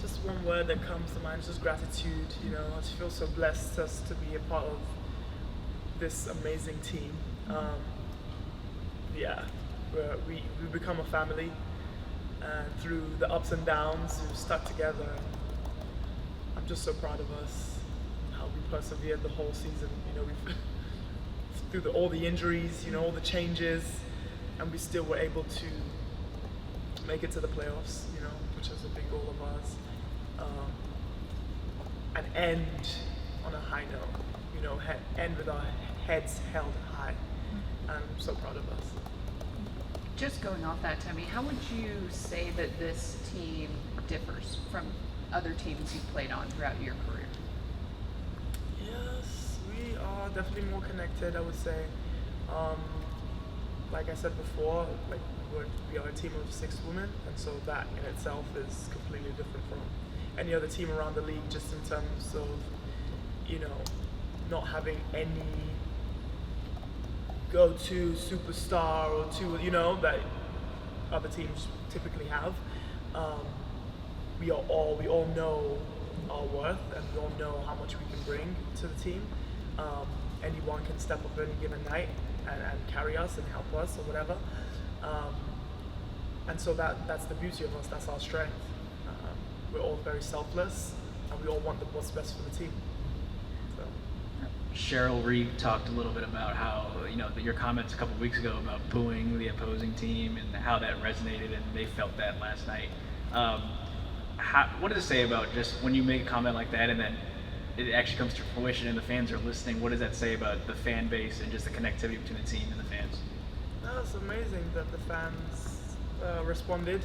just one word that comes to mind is just gratitude. You know, I just feel so blessed just to be a part of this amazing team. Yeah, we become a family, and through the ups and downs, we've stuck together. I'm just so proud of us, how we persevered the whole season. You know, we've through all the injuries, you know, all the changes, and we still were able to make it to the playoffs. You know, which is a big goal of ours, and end on a high note. You know, end with our heads held high. I'm so proud of us. Just going off that, Temi, how would you say that this team differs from other teams you've played on throughout your career? Yes, we are definitely more connected, I would say. Like I said before, like we are a team of 6 women, and so that in itself is completely different from any other team around the league, just in terms of, you know, not having any go-to superstar or two, you know, that other teams typically have. We all know our worth, and we all know how much we can bring to the team. Anyone can step up any given night and carry us and help us or whatever. And so that's the beauty of us. That's our strength. We're all very selfless, and we all want what's best for the team. Cheryl Reeve talked a little bit about how, you know, your comments a couple of weeks ago about booing the opposing team and how that resonated, and they felt that last night. What does it say about just when you make a comment like that and then it actually comes to fruition and the fans are listening? What does that say about the fan base and just the connectivity between the team and the fans? No, it's amazing that the fans responded.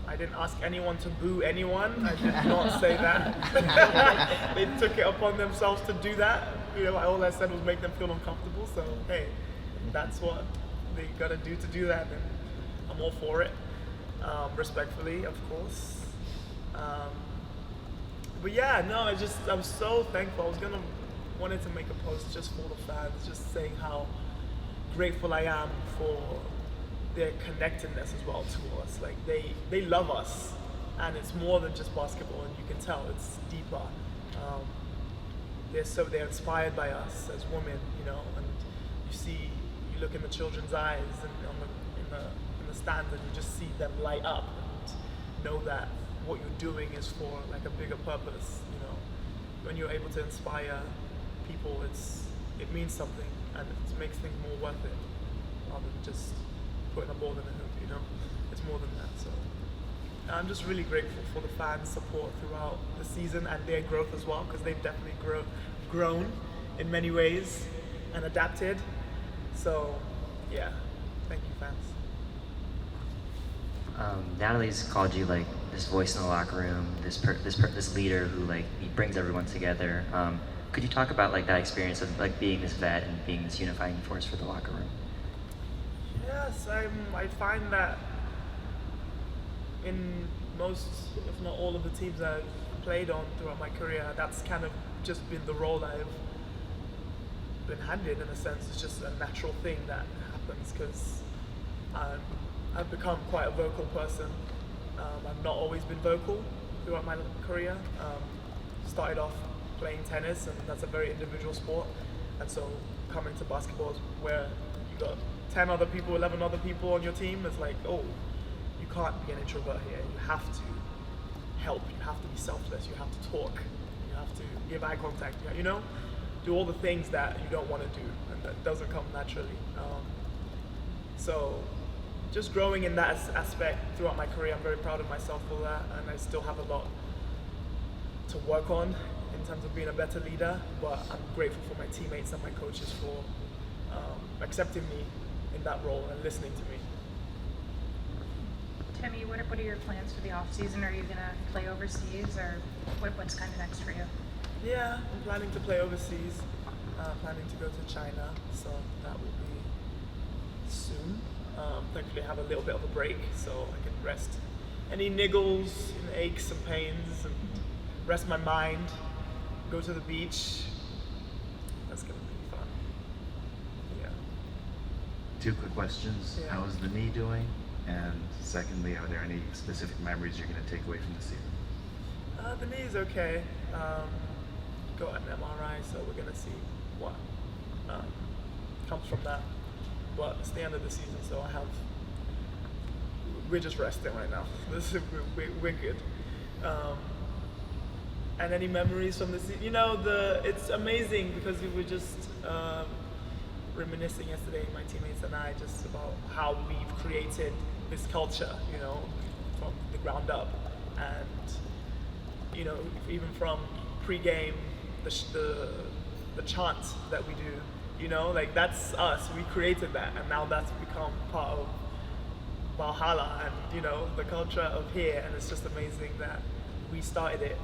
I didn't ask anyone to boo anyone. I did not say that. They took it upon themselves to do that. You know, all I said was make them feel uncomfortable. So hey, that's what they gotta do to do that, and I'm all for it. Respectfully, of course. But yeah, no, I'm so thankful. Wanted to make a post just for the fans, just saying how grateful I am for their connectedness as well to us. Like they love us, and it's more than just basketball, and you can tell it's deeper. They're inspired by us as women, you know, and you look in the children's eyes and in the stands, and you just see them light up and know that what you're doing is for like a bigger purpose. You know, when you're able to inspire people, it means something, and it makes things more worth it, rather than just putting a ball in the hoop. You know, it's more than that. So I'm just really grateful for the fans' support throughout the season and their growth as well, because they've definitely grown in many ways and adapted. So yeah, thank you, fans. Natalie's called you like this voice in the locker room, this leader who like he brings everyone together. Could you talk about like that experience of like being this vet and being this unifying force for the locker room? Yes, I find that in most, if not all, of the teams I've played on throughout my career, that's kind of just been the role I've been handed. In a sense, it's just a natural thing that happens because I've become quite a vocal person. I've not always been vocal throughout my career. Started off playing tennis, and that's a very individual sport. And so coming to basketball is where you got 10 other people, 11 other people on your team. It's like, oh, you can't be an introvert here. You have to help. You have to be selfless. You have to talk. You have to give eye contact. You know, do all the things that you don't want to do, and that doesn't come naturally. So just growing in that aspect throughout my career, I'm very proud of myself for that, and I still have a lot to work on in terms of being a better leader, but I'm grateful for my teammates and my coaches for accepting me in that role and listening to me. Temi, what are your plans for the off season? Are you gonna play overseas, or what's kind of next for you? Yeah, I'm planning to play overseas, planning to go to China, so that will be soon. Thankfully I have a little bit of a break, so I can rest any niggles and aches and pains and rest my mind, go to the beach. That's gonna be fun. Yeah. 2 quick questions. Yeah. How is the knee doing? And secondly, are there any specific memories you're going to take away from the season? The knee's okay. Got an MRI, so we're gonna see what comes from that. But it's the end of the season, so we're just resting right now. We're good. And any memories from the season? You know, it's amazing because we were just reminiscing yesterday, my teammates and I, just about how we've created this culture, you know, from the ground up. And you know, even from pre-game, the chant that we do, you know, like that's us. We created that, and now that's become part of Valhalla and, you know, the culture of here. And it's just amazing that we started it.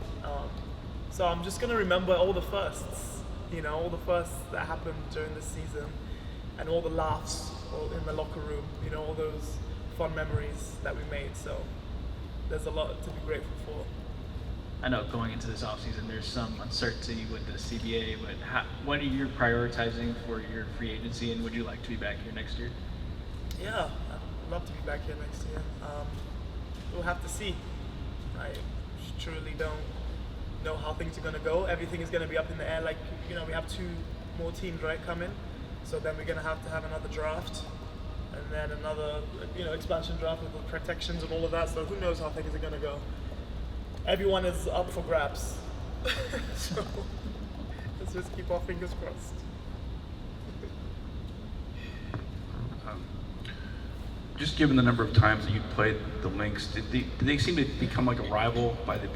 So I'm just gonna remember all the firsts, you know, all the firsts that happened during this season, and all the laughs in the locker room, you know, all those fun memories that we made. So there's a lot to be grateful for. I know going into this offseason, there's some uncertainty with the CBA, but what are you prioritizing for your free agency, and would you like to be back here next year? Yeah, I'd love to be back here next year. We'll have to see. I truly don't know how things are going to go. Everything is going to be up in the air. Like, you know, we have 2 more teams, right, coming. So then we're going to have another draft, and then another, you know, expansion draft with the protections and all of that. So who knows how things are going to go. Everyone is up for grabs. So let's just keep our fingers crossed. Just given the number of times that you played the Lynx, did they seem to become like a rival by the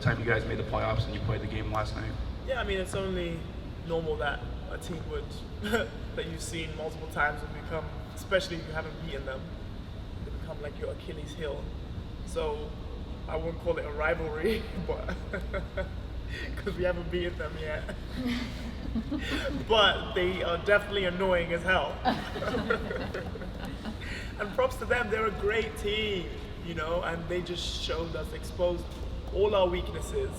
time you guys made the playoffs and you played the game last night? Yeah, I mean, it's only normal that a team would that you've seen multiple times would become, especially if you haven't beaten them, they become like your Achilles heel. So I wouldn't call it a rivalry, but because we haven't beaten them yet. But they are definitely annoying as hell. And props to them, they're a great team, you know, and they just showed us, exposed all our weaknesses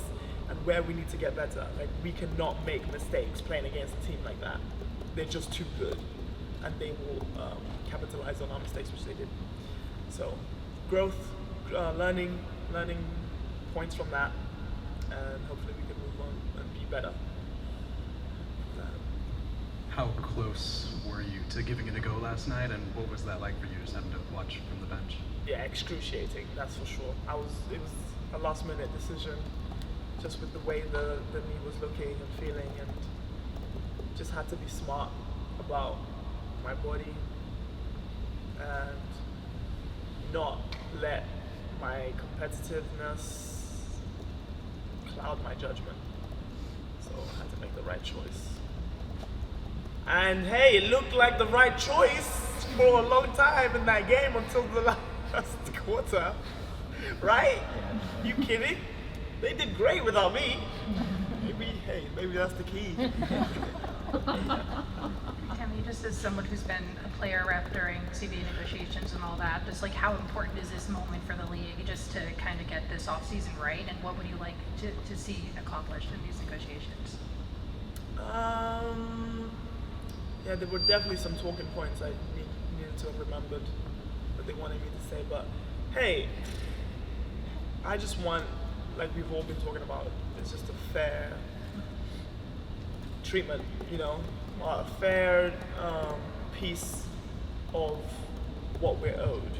and where we need to get better. Like, we cannot make mistakes playing against a team like that. They're just too good, and they will capitalize on our mistakes, which they did. So, growth, learning points from that, and hopefully we can move on and be better. How close were you to giving it a go last night, and what was that like for you, just having to watch from the bench? Yeah, excruciating, that's for sure. It was a last minute decision, just with the way the knee was looking and feeling, and just had to be smart about my body and not let my competitiveness cloud my judgment. So I had to make the right choice. And hey, it looked like the right choice for a long time in that game until the last quarter, right? You kidding? They did great without me. Maybe that's the key. Temi, just as someone who's been a player rep during CBA negotiations and all that, just like how important is this moment for the league just to kind of get this offseason right, and what would you like to see accomplished in these negotiations? Yeah, there were definitely some talking points I needed to have remembered that they wanted me to say, but hey, I just want, like we've all been talking about, it's just a fair treatment, you know, a fair piece of what we're owed,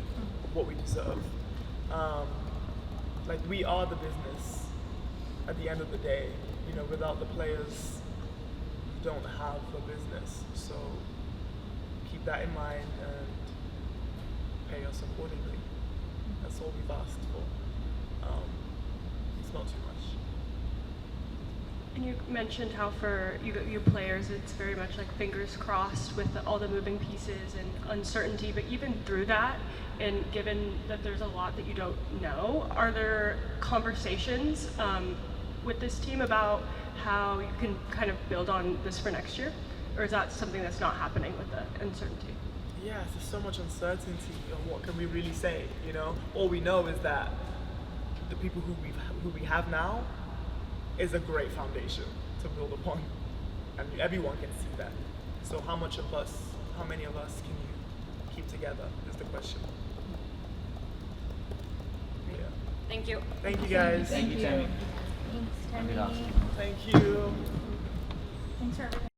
what we deserve. Like, we are the business at the end of the day, you know, without the players, you don't have a business. So keep that in mind and pay us accordingly. That's all we've asked for. It's not too much. And you mentioned how for you players, it's very much like fingers crossed with all the moving pieces and uncertainty. But even through that, and given that there's a lot that you don't know, are there conversations with this team about how you can kind of build on this for next year? Or is that something that's not happening with the uncertainty? Yeah, there's so much uncertainty on what can we really say, you know? All we know is that the people who we have now is a great foundation to build upon, and everyone can see that. So how many of us can you keep together is the question. Thank you. Thank you guys. Thank you, Temi. Thanks, Have a good Temi. off. Thank you. Thanks for everything.